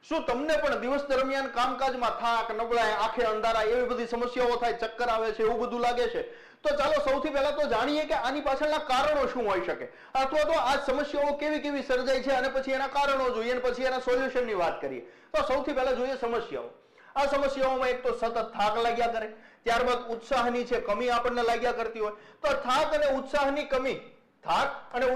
શું તમને પણ દિવસ દરમિયાન કામકાજમાં થાક, નબળાઈ, આંખે અંધારા એવી બધી સમસ્યાઓ થાય, ચક્કર આવે છે, એવું બધું લાગે છે? તો ચાલો સૌથી પહેલા તો જાણીએ કે આની પાછળના કારણો શું હોઈ શકે, અથવા તો આ સમસ્યાઓ કેવી કેવી સર્જાય છે, અને પછી એના કારણો જોઈએ અને પછી એના સોલ્યુશનની વાત કરીએ. તો સૌથી પહેલા જોઈએ સમસ્યાઓ. આ સમસ્યાઓમાં એક તો સતત થાક લાગ્યા કરે, ત્યારબાદ ઉત્સાહની છે કમી આપણને લાગ્યા કરતી હોય. તો થાક અને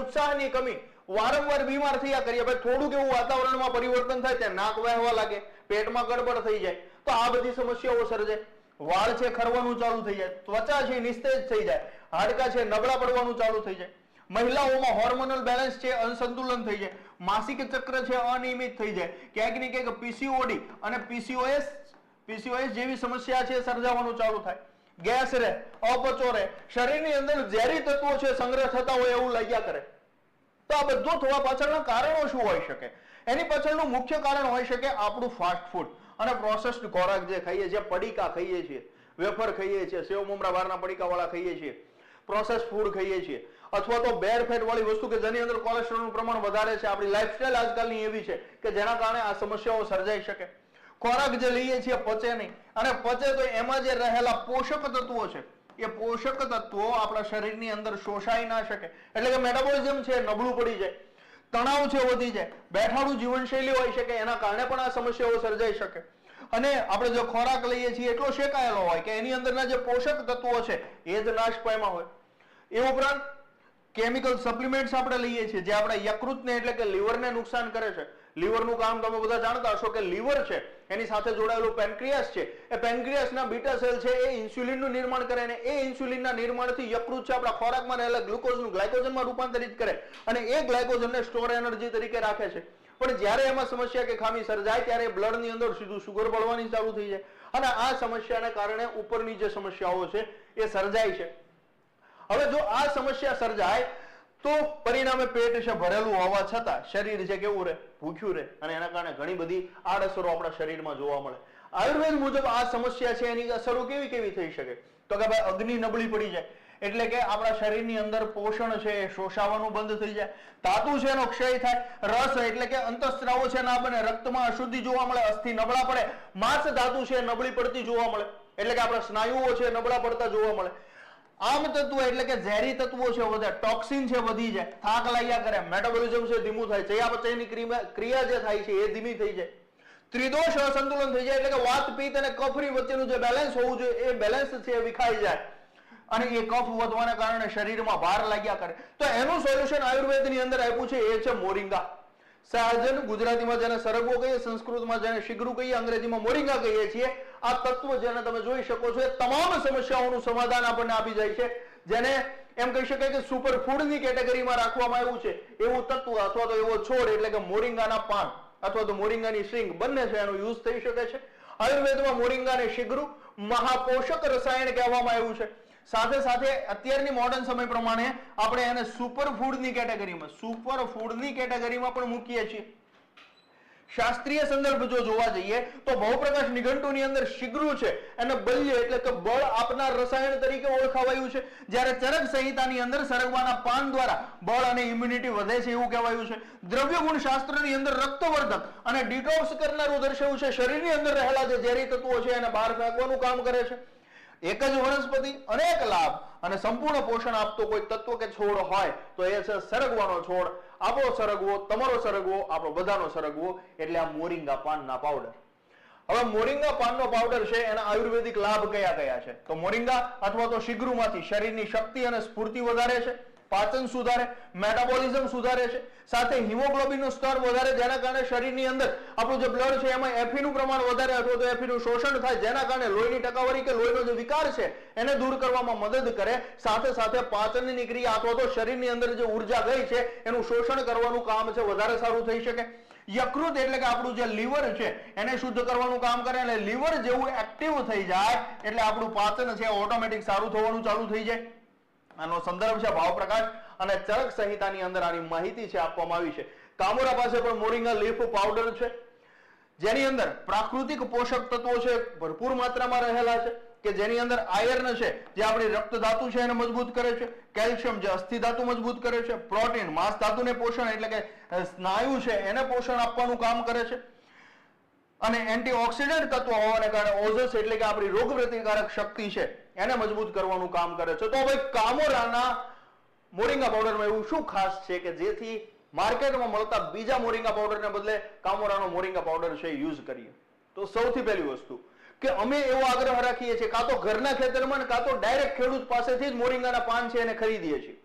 ઉત્સાહની કમી વારંવાર બીમાર થયા કરીએ, ભાઈ થોડુંક એવું વાતાવરણમાં પરિવર્તન થાય ત્યાં નાક વહેવા લાગે, પેટમાં ગડબડ થઈ જાય, તો આ બધી સમસ્યાઓ સર્જાય. વાળ છે ખરવાનું ચાલુ થઈ જાય, ત્વચા છે નિસ્તેજ થઈ જાય, હાડકા છે નબળા પડવાનું ચાલુ થઈ જાય, મહિલાઓમાં હોર્મોનલ બેલેન્સ છે અસંતુલન થઈ જાય, માસિક ચક્ર છે અનિયમિત થઈ જાય, ક્યાંક ને ક્યાંક પીસીઓડી અને પીસીઓએસ જેવી સમસ્યા છે સર્જાવાનું ચાલુ થાય, ગેસ રહે, અપચો રહે, શરીરની અંદર ઝેરી તત્વો છે સંગ્રહ થતા હોય એવું લાગ્યા કરે. તો આ બધું થવા પાછળના કારણો શું હોઈ શકે? એની પાછળનું મુખ્ય કારણ હોઈ શકે આપણું ફાસ્ટ ફૂડ અને પ્રોસેસ્ડ ખોરાક જે ખાઈએ છીએ, પડીકા ખાઈએ છીએ, વેફર ખાઈએ છીએ, સેવ મમરા બહારના પડીકા વાળા ખાઈએ છીએ, પ્રોસેસ ફૂડ ખાઈએ છીએ, અથવા તો બેડ ફેટ વાળી વસ્તુ કે જેની અંદર કોલેસ્ટ્રોલનું પ્રમાણ વધારે છે. આપણી લાઈફસ્ટાઈલ આજકાલની એવી છે કે જેના કારણે આ સમસ્યાઓ સર્જાઈ શકે. ખોરાક જે લઈએ છીએ પચે નહીં, અને પચે તો એમાં જે રહેલા પોષક તત્વો છે એ પોષક તત્વો આપણા શરીરની અંદર શોષાઈ ના શકે, એટલે કે મેટાબોલિઝમ છે નબળું પડી જાય, તણાવ છે વધી જાય, બેઠાડું જીવનશૈલી હોઈ શકે, એના કારણે પણ આ સમસ્યાઓ સર્જાઈ શકે. અને આપણે જો ખોરાક લઈએ છીએ એટલો શેકાયેલો હોય કે એની અંદરના જે પોષક તત્વો છે એ જ નાશ પામ્યા હોય. એ ઉપરાંત કેમિકલ સપ્લિમેન્ટ્સ આપણે લઈએ છીએ જે આપણા યકૃતને એટલે કે લીવરને નુકસાન કરે છે. લીવરનું કામ તમે બધા જાણતા હશો કે લીવર છે એની સાથે જોડાયેલું પેન્ક્રિયાસ છે, એ પેન્ક્રિયાસના બીટા સેલ છે એ ઇન્સ્યુલિનનું નિર્માણ કરે, અને એ ઇન્સ્યુલિનના નિર્માણથી યકૃત છે આપણા ખોરાકમાં રહેલા ગ્લુકોઝનું ગ્લાયકોજનમાં રૂપાંતરિત કરે, અને એ ગ્લાયકોજનને સ્ટોર એનર્જી તરીકે રાખે છે. પણ જ્યારે એમાં સમસ્યા કે ખામી સર્જાય ત્યારે બ્લડની અંદર સીધું સુગર બળવાની ચાલુ થઈ જાય, અને આ સમસ્યાને કારણે ઉપરની જે સમસ્યાઓ છે એ સર્જાય છે. હવે જો આ સમસ્યા સર્જાય તો પરિણામે પેટ છે ભરેલું હોવા છતાં શરીર છે કેવું રહે? ભૂખ્યું રહે, અને એના કારણે ઘણી બધી આડઅસરો આપણા શરીરમાં જોવા મળે. આયુર્વેદ મુજબ આ સમસ્યા છે એની અસરો કેવી કેવી થઈ શકે? તો કે ભાઈ અગ્નિ નબળી પડી જાય, એટલે કે આપણા શરીરની અંદર પોષણ છે એ શોષાવાનું બંધ થઈ જાય, ધાતુ છે એનો ક્ષય થાય, રસ એટલે કે અંતઃસ્ત્રાવો છે ના બને, રક્તમાં અશુદ્ધિ જોવા મળે, અસ્થિ નબળા પડે, માંસ ધાતુ છે નબળી પડતી જોવા મળે, એટલે કે આપણા સ્નાયુઓ છે નબળા પડતા જોવા મળે. આમ તત્વો એટલે કે ઝેરી તત્વો છે વધે, ટોક્સિન છે વધી જાય, થાક લાગ્યા કરે, મેટાબોલિઝમ છે ધીમું થાય, ચયાપચયની ક્રિયા જે થાય છે એ ધીમી થઈ જાય, ત્રિદોષ અસંતુલન થઈ જાય, એટલે કે વાત પિત્ત અને કફની વચ્ચેનું જે બેલેન્સ હોવું જોઈએ એ બેલેન્સ છે એ વિખાઈ જાય, અને એ કફ વધવાના કારણે શરીરમાં ભાર લાગ્યા કરે. તો એનું સોલ્યુશન આયુર્વેદની અંદર આપ્યું છે એ છે મોરિંગા. સહજન ગુજરાતીમાં જેને સરગવો કહીએ, સંસ્કૃતમાં જેને શીગરું કહીએ, અંગ્રેજીમાં મોરિંગા કહીએ છીએ. આ તત્વ જેને તમે જોઈ શકો છો એ તમામ સમસ્યાઓનું સમાધાન આપણને આપી જાય છે, જેને એમ કહી શકાય કે સુપર ફૂડની કેટેગરીમાં રાખવામાં આવ્યું છે. એવું તત્વ અથવા તો એવો છોડ એટલે કે મોરિંગાના પાન અથવા તો મોરિંગાની શીંગ બંને છે એનો યુઝ થઈ શકે છે. આયુર્વેદમાં મોરિંગાને શીગરું મહાપોષક રસાયણ કહેવામાં આવ્યું છે. સાથે સાથે અત્યારની મોડર્ન સમય પ્રમાણે આપણે એને સુપરફૂડની કેટેગરીમાં પણ મૂકીએ છીએ. શાસ્ત્રીય સંદર્ભ જો જોવા જઈએ તો બહુપ્રકાશ નિઘંટુની અંદર શીગરું છે એને બલ્ય એટલે કે બળ આપનાર રસાયણ તરીકે ઓળખાવાયું છે, જ્યારે ચરક સંહિતાની અંદર સરગવાના પાન દ્વારા બળ અને ઇમ્યુનિટી વધે છે એવું કહેવાયું છે. દ્રવ્ય ગુણ શાસ્ત્રની અંદર રક્તવર્ધક અને ડિટોક્સ કરનારું દર્શાવ્યું છે. શરીરની અંદર રહેલા જે ઝેરી તત્વો છે એને બહાર ફેંકવાનું કામ કરે છે. એક જ વનસ્પતિ અનેક લાભ અને સંપૂર્ણ પોષણ આપતો કોઈ તત્વ કે છોડ હોય તો એ છે સરગવાનો છોડ. આપણો સરગવો, તમારો સરગવો, આપણો બધાનો સરગવો એટલે આ મોરિંગા પાનના પાવડર. હવે મોરિંગા પાનનો પાવડર છે એના આયુર્વેદિક લાભ કયા કયા છે? તો મોરિંગા અથવા તો શીગરુમાંથી શરીરની શક્તિ અને સ્ફૂર્તિ વધારે છે, પાચન સુધારે, મેટાબોલિઝમ સુધારે છે, સાથે હિમોગ્લોબિનનું સ્તર વધારે, જેના કારણે શરીરની અંદર આપણું જે બ્લડ છે એમાં એફીનું પ્રમાણ વધારે અથવા તો એફીનું શોષણ થાય, જેના કારણે લોહીની ટકાવારી કે લોહીનો જે વિકાર છે એને દૂર કરવામાં મદદ કરે. સાથે સાથે પાચનની ક્રિયા અથવા તો શરીરની અંદર જે ઉર્જા ગઈ છે એનું શોષણ કરવાનું કામ છે વધારે સારું થઈ શકે. યકૃત એટલે કે આપણું જે લીવર છે એને શુદ્ધ કરવાનું કામ કરે, અને લીવર જેવું એક્ટિવ થઈ જાય એટલે આપણું પાચન છે ઓટોમેટિક સારું થવાનું ચાલુ થઈ જાય. આનો સંદર્ભ છે ભાવપ્રકાશ અને ચરક સંહિતાની અંદર આની માહિતી છે આપવામાં આવી છે. કામોરા પાસે પણ મોરિંગા લીફ પાવડર છે જેની અંદર પ્રાકૃતિક પોષક તત્વો છે ભરપૂર માત્રામાં રહેલા છે, કે જેની અંદર આયર્ન છે જે આપણી રક્ત ધાતુ છે એને મજબૂત કરે છે, કેલ્શિયમ જે અસ્થિ ધાતુ મજબૂત કરે છે, પ્રોટીન માંસ ધાતુને પોષણ એટલે કે સ્નાયુ છે એને પોષણ આપવાનું કામ કરે છે, અને એન્ટીઓક્સિડન્ટ તત્વો હોવાને કારણે ઓઝસ એટલે કે આપણી રોગ પ્રતિકારક શક્તિ છે એને મજબૂત કરવાનું કામ કરે છે. તો ભાઈ કામોરાના મોરિંગા પાવડરમાં એવું શું ખાસ છે કે જેથી માર્કેટમાં મળતા બીજા મોરિંગા પાવડરને બદલે કામોરાનો મોરિંગા પાવડર છે યુઝ કરીએ? તો સૌથી પહેલી વસ્તુ કે અમે એવો આગ્રહ રાખીએ છીએ કાં તો ઘરના ખેતરમાં કાં તો ડાયરેક્ટ ખેડૂત પાસેથી જ મોરિંગાના પાન છે એને ખરીદીએ છીએ,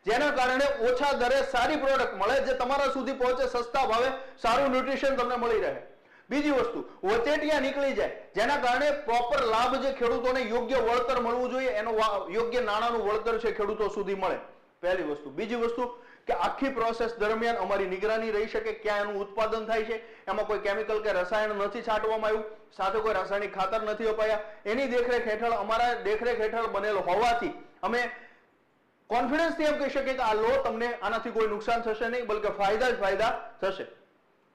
જેના કારણે ઓછા દરે સારી પ્રોડક્ટ મળે જે તમારા સુધી પહોંચે, સસ્તા ભાવે સારું ન્યુટ્રિશન તમને મળી રહે. બીજી વસ્તુ, વચેટિયા નીકળી જાય જેના કારણે પ્રોપર લાભ જે ખેડૂતોને યોગ્ય વળતર મળવું જોઈએ એનો યોગ્ય નાણાંનું વળતર છે ખેડૂતો સુધી મળે. પહેલી વસ્તુ. બીજી વસ્તુ કે આખી પ્રોસેસ દરમિયાન અમારી નિગરાની રહી શકે, ક્યાં એનું ઉત્પાદન થાય છે, એમાં કોઈ કેમિકલ કે રસાયણ નથી છાંટવામાં આવ્યું, સાથે કોઈ રાસાયણિક ખાતર નથી અપાયા, એની દેખરેખ હેઠળ અમારા દેખરેખ હેઠળ બનેલો હોવાથી અમે કોન્ફિડન્સથી એમ કહી શકીએ કે આ લો તમને આનાથી કોઈ નુકસાન થશે નહીં, બલકે ફાયદા જ ફાયદા થશે.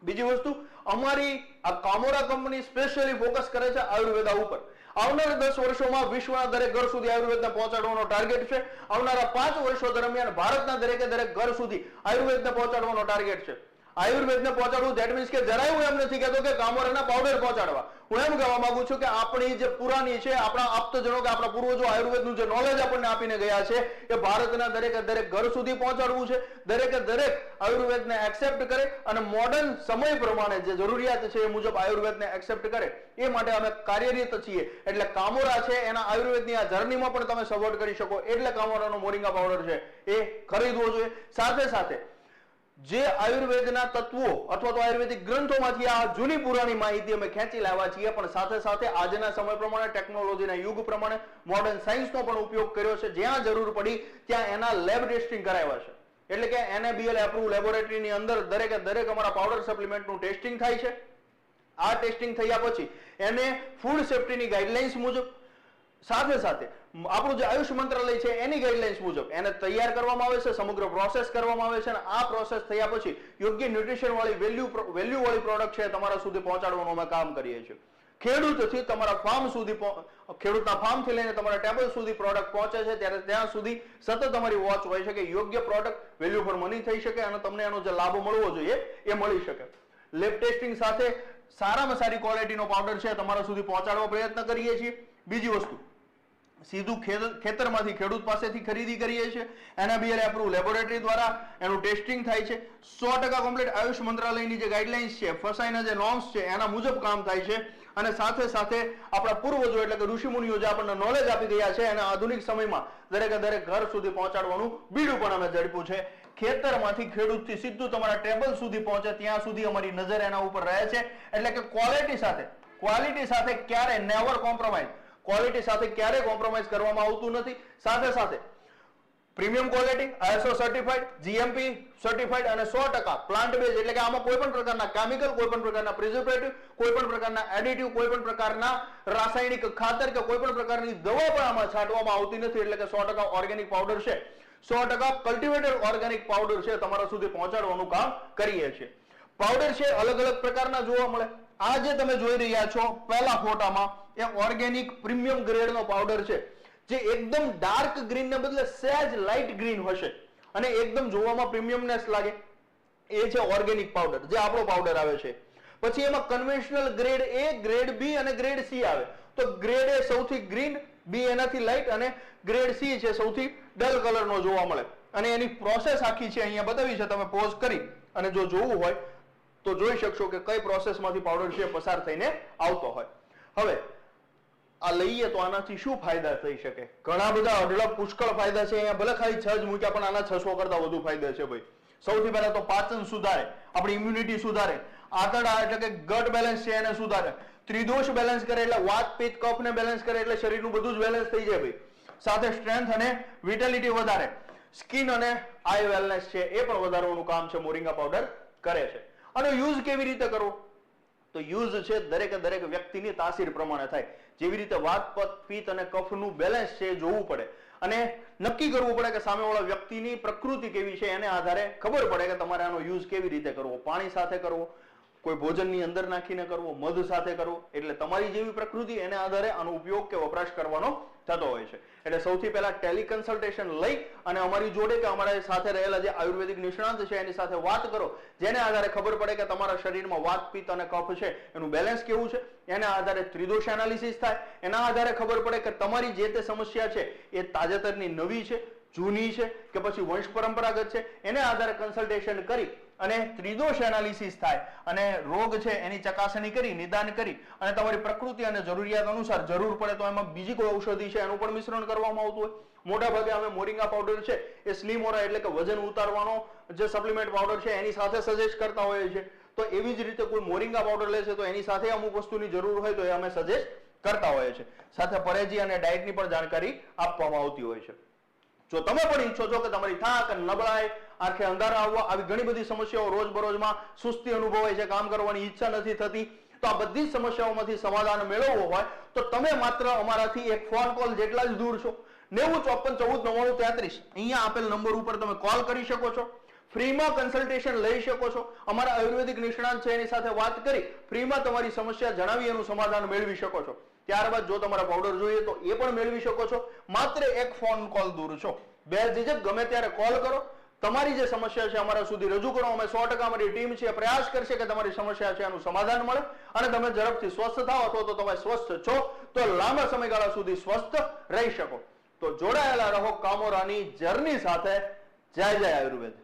બીજી વસ્તુ, અમારી આ કામોરા કંપની સ્પેશિયલી ફોકસ કરે છે આયુર્વેદા ઉપર. આવનારા 10 વર્ષોમાં વિશ્વના દરેક ઘર સુધી આયુર્વેદને પહોંચાડવાનો ટાર્ગેટ છે. આવનારા 5 વર્ષો દરમિયાન ભારતના દરેકે દરેક ઘર સુધી આયુર્વેદને પહોંચાડવાનો ટાર્ગેટ છે. આયુર્વેદને પહોંચાડવું ધેટ મીન્સ કે જરાય હું એમ નથી કહેતો કે કામોરાના પાવડર પહોંચાડવા. હું એમ કહેવા માંગુ છું કે આપણી જે પુરાની છે, આપણા આપતજનો કે આપણા પૂર્વજો આયુર્વેદનું જે નોલેજ આપણને આપીને ગયા છે એ ભારતના દરેકે દરેક ઘર સુધી પહોંચાડવું છે. દરેકે દરેક આયુર્વેદને એક્સેપ્ટ કરે અને મોડર્ન સમય પ્રમાણે જે જરૂરિયાત છે એ મુજબ આયુર્વેદને એક્સેપ્ટ કરે એ માટે અમે કાર્યરત છીએ. એટલે કામોરા છે એના આયુર્વેદની આ જર્નીમાં પણ તમે સપોર્ટ કરી શકો એટલે કામોરાનો મોરિંગા પાવડર છે એ ખરીદવો જોઈએ. સાથે સાથે જે આયુર્વેદના તત્વો અથવા તો આયુર્વેદિક ગ્રંથોમાંથી આ જૂની પુરાણી માહિતી અમે ખેંચી લાવ્યા છીએ, પણ સાથે સાથે આજના સમય પ્રમાણે ટેકનોલોજીના યુગ પ્રમાણે મોડર્ન સાયન્સનો પણ ઉપયોગ કર્યો છે. જ્યાં જરૂર પડી ત્યાં એના લેબ ટેસ્ટિંગ કરાવ્યા છે. એટલે કે NABL એપ્રુવ લેબોરેટરીની અંદર દરેકે દરેક અમારા પાવડર સપ્લિમેન્ટનું ટેસ્ટિંગ થાય છે. આ ટેસ્ટિંગ થયા પછી એને ફૂડ સેફ્ટીની ગાઈડલાઇન્સ મુજબ, સાથે સાથે આપણું જે આયુષ મંત્રાલય છે એની ગાઈડલાઇન્સ મુજબ એને તૈયાર કરવામાં આવે છે, સમગ્ર પ્રોસેસ કરવામાં આવે છે અને આ પ્રોસેસ થયા પછી યોગ્ય ન્યુટ્રિશન વાળી વેલ્યુ વાળી પ્રોડક્ટ છે તમારા સુધી પહોંચાડવાનું અમે કામ કરીએ છીએ. ખેડૂતથી તમારા ફાર્મ સુધી, ખેડૂતના ફાર્મથી લઈને તમારા ટેબલ સુધી પ્રોડક્ટ પહોંચે છે ત્યારે ત્યાં સુધી સતત અમારી વોચ હોય છે કે યોગ્ય પ્રોડક્ટ વેલ્યુ ફોર મની થઈ શકે અને તમને એનો જે લાભ મળવો જોઈએ એ મળી શકે. લેબ ટેસ્ટિંગ સાથે સારામાં સારી ક્વોલિટીનો પાવડર છે તમારા સુધી પહોંચાડવા પ્રયત્ન કરીએ છીએ. બીજી વસ્તુ, સીધું ખેતરમાંથી ખેડૂત પાસેથી ખરીદી કરીએ છીએ. NABL એપ્રુવ લેબોરેટરી દ્વારા એનું ટેસ્ટિંગ થાય છે. 100% કમ્પ્લીટ આયુષ મંત્રાલયની જે ગાઈડલાઇન્સ છે, ફસાઈના જે નોર્મ્સ છે એના મુજબ કામ થાય છે. અને સાથે સાથે આપણા પૂર્વજો એટલે કે ઋષિમુનિઓ જે આપણને નોલેજ આપી ગયા છે એને આધુનિક સમયમાં દરેકે દરેક ઘર સુધી પહોંચાડવાનું બીડું પણ અમે ઝડપ્યું છે. ખેતરમાંથી ખેડૂતથી સીધું તમારા ટેબલ સુધી પહોંચે ત્યાં સુધી અમારી નજર એના ઉપર રહે છે. એટલે કે ક્વોલિટી સાથે ક્યારે નેવર કોમ્પ્રોમાઇઝ, ક્વોલિટી સાથે ક્યારે કોમ્પ્રોમાઇઝ કરવામાં આવતું નથી. સાથે સાથે premium quality, ISO certified, GMP certified અને 100% પ્લાન્ટ બેઝ એટલે કે આમાં કોઈ પણ પ્રકારના કેમિકલ, કોઈ પણ પ્રકારના પ્રિઝર્વેટિવ, કોઈ પણ પ્રકારના એડિટિવ, કોઈ પણ પ્રકારના રાસાયણિક ખાતર કે કોઈ પણ પ્રકારની દવા પણ આમાં છાંટવામાં આવતી નથી. એટલે કે 100% ઓર્ગેનિક પાવડર છે, 100% કલ્ટિવેટેડ ઓર્ગેનિક પાવડર છે તમારા સુધી પહોંચાડવાનું કામ કરીએ છીએ. પાવડર છે અલગ અલગ પ્રકારના જોવા મળે. આ જે તમે જોઈ રહ્યા છો પહેલા ફોટામાં એ ઓર્ગેનિક પ્રીમિયમ ગ્રેડનો પાવડર છે જે એકદમ ડાર્ક ગ્રીન ને બદલે સહેજ લાઇટ ગ્રીન હશે અને એકદમ જોવામાં પ્રીમિયમનેસ લાગે. એ છે ઓર્ગેનિક પાવડર જે આપણો પાવડર આવે છે. પછી એમાં conventional grade A, grade B અને ગ્રેડ C આવે. તો ગ્રેડ A સૌથી ગ્રીન, B એનાથી લાઇટ અને ગ્રેડ C છે સૌથી ડલ કલરનો જોવા મળે. અને એની પ્રોસેસ આખી છે અહીંયા બતાવી છે, તમે પોઝ કરી અને જો જોવું હોય તો જોઈ શકશો કે કઈ પ્રોસેસમાંથી પાવડર છે પસાર થઈને આવતો હોય. હવે આ લઈએ તો આનાથી શું ફાયદા થઈ શકે? ઘણા બધા અઢળક પુષ્કળ ફાયદા છે. અહીંયા ભલે ખાલી 6 જ મૂક્યા પણ આના 600 કરતા વધુ ફાયદા છે ભાઈ. સૌથી પહેલા તો પાચન સુધારે, આપણી ઇમ્યુનિટી સુધારે, આંતરડા એટલે કે ગટ બેલેન્સ છે એને સુધારે, ત્રિદોષ બેલેન્સ કરે એટલે વાત, પિત્ત, કફ ને બેલેન્સ કરે એટલે શરીરનું બધું જ બેલેન્સ થઈ જાય ભાઈ. સાથે સ્ટ્રેન્થ અને વિટાલિટી વધારે, સ્કિન અને આઈ વેલનેસ છે એ પણ વધારવાનું કામ છે મોરિંગા પાવડર કરે છે. આનો યુઝ કેવી રીતે કરવો? તો યુઝ છે દરેકે દરેક વ્યક્તિની તાસીર પ્રમાણે થાય. જેવી રીતે વાત, પિત્ત અને કફનું બેલેન્સ છે જોવું પડે અને નક્કી કરવું પડે કે સામેવાળા વ્યક્તિની પ્રકૃતિ કેવી છે એને આધારે ખબર પડે કે તમારે આનો યુઝ કેવી રીતે કરવો. પાણી સાથે કરવો, કોઈ ભોજનની અંદર નાખીને કરવો, મધ સાથે કરવો, એટલે તમારી જેવી પ્રકૃતિ એને આધારે આનો ઉપયોગ કે વપરાશ કરવાનો થતો હોય છે. એટલે સૌથી પહેલા ટેલિકન્સલ્ટેશન લઈ અને અમારી જોડે કે અમારા સાથે રહેલા જે આયુર્વેદિક નિષ્ણાંત છે એની સાથે વાત કરો, જેને આધારે ખબર પડે કે તમારા શરીરમાં વાત, પિત્ત અને કફ છે એનું બેલેન્સ કેવું છે. એના આધારે ત્રિદોષ એનાલિસિસ થાય, એના આધારે ખબર પડે કે તમારી જે તે સમસ્યા છે એ તાજેતરની નવી છે, જૂની છે કે પછી વંશ પરંપરાગત છે. એને આધારે કન્સલ્ટેશન કરી અને ત્રિદોષ એનાલિસિસ થાય અને રોગ છે એની ચકાસણી કરી, નિદાન કરી અને તમારી પ્રકૃતિ અને જરૂરિયાત અનુસાર જરૂર પડે તો એમાં બીજી કોઈ ઔષધિ છે એનું પણ મિશ્રણ કરવામાં આવતું હોય. મોટા ભાગે અમે મોરિંગા પાવડર છે એ સ્લીમ ઓરા એટલે કે વજન ઉતારવાનો જે સપ્લિમેન્ટ પાવડર છે એની સાથે સજેસ્ટ કરતા હોઈએ છીએ. તો એવી જ રીતે કોઈ મોરિંગા પાવડર લે છે તો એની સાથે અમુક વસ્તુની જરૂર હોય તો એ અમે સજેસ્ટ કરતા હોઈએ છીએ. સાથે પરેજી અને ડાયટની પણ જાણકારી આપવામાં આવતી હોય છે. જો તમે પણ ઈચ્છો છો કે તમારી થાક, નબળાઈ, આંખે અંધારા આવવા, આવી ઘણી બધી સમસ્યાઓ રોજબરોજમાં સુસ્તી અનુભવાય છે, કામ કરવાની ઈચ્છા નથી થતી, તો આ બધી સમસ્યાઓમાંથી સમાધાન મેળવવો હોય તો તમે માત્ર અમારાથી એક ફોન કોલ જેટલા જ દૂર છો. 90 54 14 99 33 અહીંયા આપેલ નંબર ઉપર તમે કોલ કરી શકો છો. ફ્રીમાં કન્સલ્ટેશન લઈ શકો છો. અમારા આયુર્વેદિક નિષ્ણાંત છે એની સાથે વાત કરી ફ્રીમાં તમારી સમસ્યા જણાવી એનું સમાધાન મેળવી શકો છો. ત્યારબાદ જો તમારા પાવડર જોઈએ તો એ પણ મેળવી શકો છો. માત્ર એક ફોન કોલ દૂર છો. બેઝિઝક ગમે ત્યારે કોલ કરો, તમારી જે સમસ્યા છે અમારા સુધી રજૂ કરો. અમે 100% અમારી ટીમ છે પ્રયાસ કરશે કે તમારી સમસ્યા છે એનું સમાધાન મળે અને તમે ઝડપથી સ્વસ્થ થાઓ, અથવા તો તમે સ્વસ્થ છો તો લાંબા સમયગાળા સુધી સ્વસ્થ રહી શકો. તો જોડાયેલા રહો કામોરાની જર્ની સાથે. જય જય આયુર્વેદ.